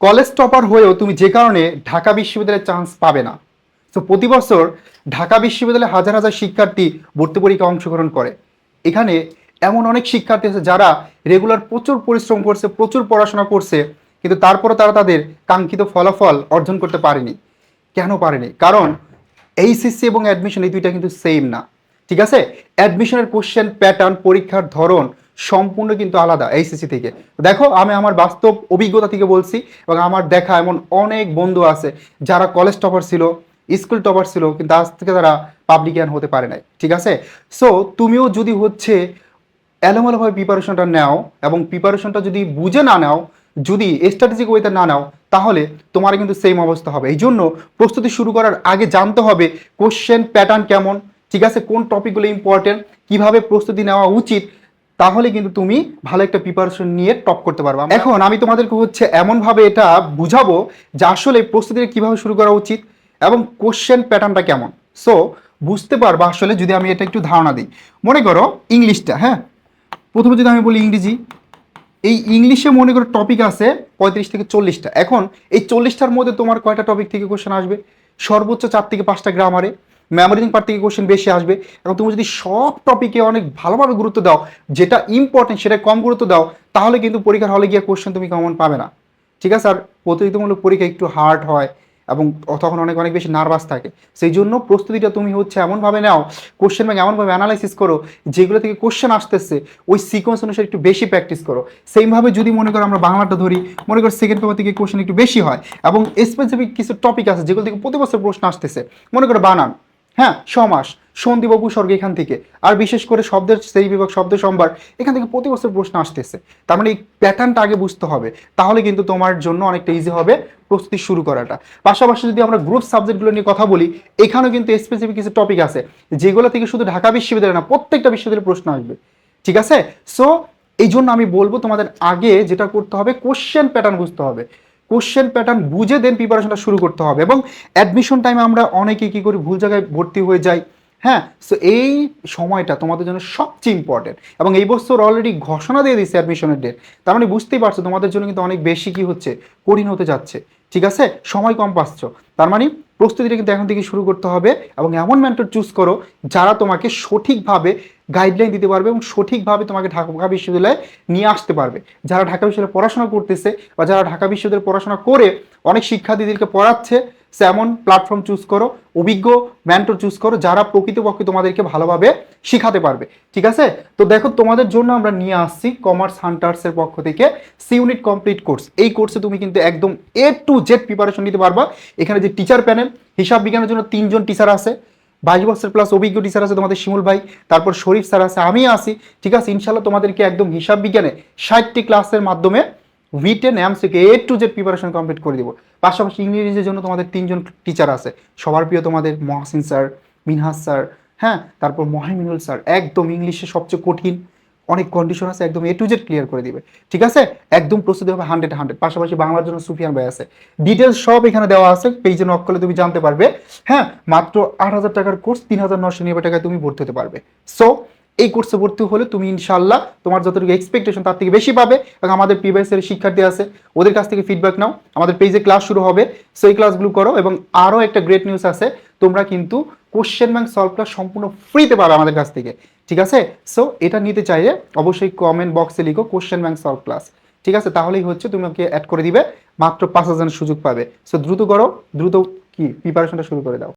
College topper হয়েও তুমি যে কারণে ঢাকা বিশ্ববিদ্যালয়ে চান্স পাবে না। তো প্রতি বছর ঢাকা বিশ্ববিদ্যালয়ে হাজার হাজার শিক্ষার্থী ভর্তি পরীক্ষায় অংশগ্রহণ করে। এখানে এমন অনেক শিক্ষার্থী আছে যারা রেগুলার প্রচুর পরিশ্রম করছে, প্রচুর পড়াশোনা করছে, কিন্তু তারপরে তারা তাদের কাঙ্ক্ষিত ফলাফল অর্জন করতে পারেনি। কেন পারেনি? কারণ এইচএসসি এবং অ্যাডমিশন এই দুইটা কিন্তু সেম না। ঠিক আছে? অ্যাডমিশনের কোশ্চেন প্যাটার্ন, পরীক্ষার ধরন সম্পূর্ণ কিন্তু আলাদা এইচএসসি থেকে। দেখো, আমি আমার বাস্তব অভিজ্ঞতা থেকে বলছি, এবং আমার দেখা এমন অনেক বন্ধু আছে যারা কলেজ টপার ছিল, স্কুল টপার ছিল, কিন্তু আজ থেকে তারা পাবলিকিয়ান হতে পারে নাই। ঠিক আছে? সো তুমিও যদি হচ্ছে এলোমেলোভাবে প্রিপারেশনটা নাও, এবং প্রিপারেশনটা যদি বুঝে না নাও, যদি স্ট্র্যাটেজিক ওয়েতে না নাও, তাহলে তোমার কিন্তু সেম অবস্থা হবে। এই জন্য প্রস্তুতি শুরু করার আগে জানতে হবে কোশ্চেন প্যাটার্ন কেমন, ঠিক আছে, কোন টপিকগুলো ইম্পর্টেন্ট, কিভাবে প্রস্তুতি নেওয়া উচিত। তাহলে কিন্তু তুমি ভালো একটা প্রিপারেশন নিয়ে টপ করতে পারবে। এখন আমি তোমাদেরকে হচ্ছে এমনভাবে এটা বুঝাবো যে আসলে প্রস্তুতিটা কিভাবে শুরু করা উচিত এবং কোশ্চেন প্যাটার্নটা কেমন। সো বুঝতে পারবা আসলে, যদি আমি এটা একটু ধারণা দিই। মনে করো ইংলিশটা, হ্যাঁ, প্রথমে যদি আমি বলি ইংরেজি, এই ইংলিশে মনে করো টপিক আছে 35 থেকে 40টা। এখন এই 40টার মধ্যে তোমার কয়টা টপিক থেকে কোশ্চেন আসবে? সর্বোচ্চ 4 থেকে 5টা গ্রামারে, মেমোরিজিং পার্ট থেকে কোশ্চেন বেশি আসবে। এবং তুমি যদি সব টপিকে অনেক ভালোভাবে গুরুত্ব দাও, যেটা ইম্পর্টেন্ট সেটা কম গুরুত্ব দাও, তাহলে কিন্তু পরীক্ষার হলে গিয়ে কোশ্চেন তুমি কমন পাবে না। ঠিক আছে? আর প্রতিযোগিতামূলক পরীক্ষা একটু হার্ড হয়, এবং তখন অনেক অনেক বেশি নার্ভাস থাকে। সেই জন্য প্রস্তুতিটা তুমি হচ্ছে এমনভাবে নাও, কোশ্চেন ব্যাংক এমনভাবে অ্যানালাইসিস করো, যেগুলো থেকে কোশ্চেন আসতেছে ওই সিকোয়েন্স অনুসারে একটু বেশি প্র্যাকটিস করো। সেইভাবে যদি মনে করো আমরা বাংলাটা ধরি, মনে করো সেকেন্ড পেপার থেকে কোশ্চেন একটু বেশি হয়, এবং স্পেসিফিক কিছু টপিক আছে যেগুলো থেকে প্রতি বছর প্রশ্ন আসতেছে। মনে করো বানান, হ্যাঁ, সমাস, সন্ধি বা উপসর্গ এখান থেকে, আর বিশেষ করে শব্দের সেই বিভাগ, শব্দ সম্ভার, এখান থেকে প্রতি বছর প্রশ্ন আসতেছে। তার মানে এই প্যাটার্নটা আগে বুঝতে হবে, তাহলে কিন্তু তোমার জন্য অনেকটা ইজি হবে প্রস্তুতি শুরু করাটা। পাশাপাশি যদি আমরা গ্রুপ সাবজেক্টগুলো নিয়ে কথা বলি, এখানেও কিন্তু স্পেসিফিক কিছু টপিক আছে যেগুলো থেকে শুধু ঢাকা বিশ্ববিদ্যালয় না, প্রত্যেকটা বিশ্ববিদ্যালয়ে প্রশ্ন আসবে। ঠিক আছে? সো এই জন্য আমি বলবো তোমাদের আগে যেটা করতে হবে, কোশ্চেন প্যাটার্ন বুঝতে হবে। কোশ্চেন প্যাটার্ন বুঝে দেন প্রিপারেশনটা শুরু করতে হবে। এবং অ্যাডমিশন টাইমে আমরা অনেকে কী করি, ভুল জায়গায় ভর্তি হয়ে যাই। হ্যাঁ, সো এই সময়টা তোমাদের জন্য সবচেয়ে ইম্পর্টেন্ট, এবং এই বছর অলরেডি ঘোষণা দিয়ে দিচ্ছে অ্যাডমিশনের ডেট। তার মানে বুঝতেই পারছো তোমাদের জন্য কিন্তু অনেক বেশি কি হচ্ছে, কঠিন হতে যাচ্ছে। ঠিক আছে? সময় কম পাচ্ছ। তার মানে প্রস্তুতিটা কিন্তু এখন থেকে শুরু করতে হবে, এবং এমন মেন্টর চুজ করো যারা তোমাকে সঠিকভাবে গাইডলাইন দিতে পারবে এবং সঠিকভাবে তোমাকে ঢাকা বিশ্ববিদ্যালয়ে নিয়ে আসতে পারবে। যারা ঢাকা বিশ্ববিদ্যালয়ে পড়াশোনা করতেছে, বা যারা ঢাকা বিশ্ববিদ্যালয়ে পড়াশোনা করে অনেক শিক্ষার্থীদেরকে পড়াচ্ছে, এমন প্ল্যাটফর্ম চুজ করো, অভিজ্ঞ মেন্টর চুজ করো যারা প্রকৃতপক্ষে তোমাদেরকে ভালোভাবে শিখাতে পারবে। ঠিক আছে? তো দেখো, তোমাদের জন্য আমরা নিয়ে আসছি কমার্স হান্টার্সের পক্ষ থেকে সি ইউনিট কমপ্লিট কোর্স। এই কোর্সে তুমি কিন্তু একদম A to Z প্রিপারেশন নিতে পারবা। এখানে যে টিচার প্যানেল, হিসাব বিজ্ঞানের জন্য 3জন টিচার আছে, 22 বছর প্লাস অভিজ্ঞ টিচার আছে তোমাদের শিমুল ভাই, তারপর শরীফ স্যার আছে, আমি আছি। ঠিক আছে? ইনশাল্লাহ তোমাদেরকে একদম হিসাব বিজ্ঞানে 60টি ক্লাসের মাধ্যমে written MCQ A to Z preparation complete করে দিব। পাশাপাশি ইংরেজির জন্য তোমাদের 3জন টিচার আছে, সবার প্রিয় তোমাদের মহসিন স্যার, মিনহাস স্যার, হ্যাঁ, তারপর মহিমিনুল স্যার, একদম ইংলিশে সবচেয়ে কঠিন অনেক কন্ডিশন আছে, একদম A to Z ক্লিয়ার করে দিবে। ঠিক আছে? একদম প্রস্তুতি হবে 100-100। পাশাপাশি বাংলার জন্য সুফিয়ান ভাই আছে। ডিটেলস সব এখানে দেওয়া আছে, পেজে নক করলে তুমি জানতে পারবে। হ্যাঁ, মাত্র 8,000 টাকার কোর্স 3,990 টাকায় তুমি ভর্তি হতে পারবে। সো এই কোর্সে ভর্তি হলে তুমি ইনশাল্লাহ তোমার যতটুকু এক্সপেকটেশন তার থেকে বেশি পাবে। এবং আমাদের প্রিভিয়াসের শিক্ষার্থী আছে, ওদের কাছ থেকে ফিডব্যাক নাও। আমাদের পেজে ক্লাস শুরু হবে, সেই ক্লাসগুলো করো। এবং আরও একটা গ্রেট নিউজ আছে, তোমরা কিন্তু কোশ্চেন ব্যাংক সলভ ক্লাস সম্পূর্ণ ফ্রিতে পাবে আমাদের কাছ থেকে। ঠিক আছে? সো এটা নিতে চাইলে অবশ্যই কমেন্ট বক্সে লিখো কোশ্চেন ব্যাংক সলভ ক্লাস। ঠিক আছে? তাহলেই হচ্ছে তুমি আমাকে অ্যাড করে দিবে, মাত্র 5,000 সুযোগ পাবে। সো দ্রুত করো, দ্রুত কি প্রিপারেশনটা শুরু করে দাও।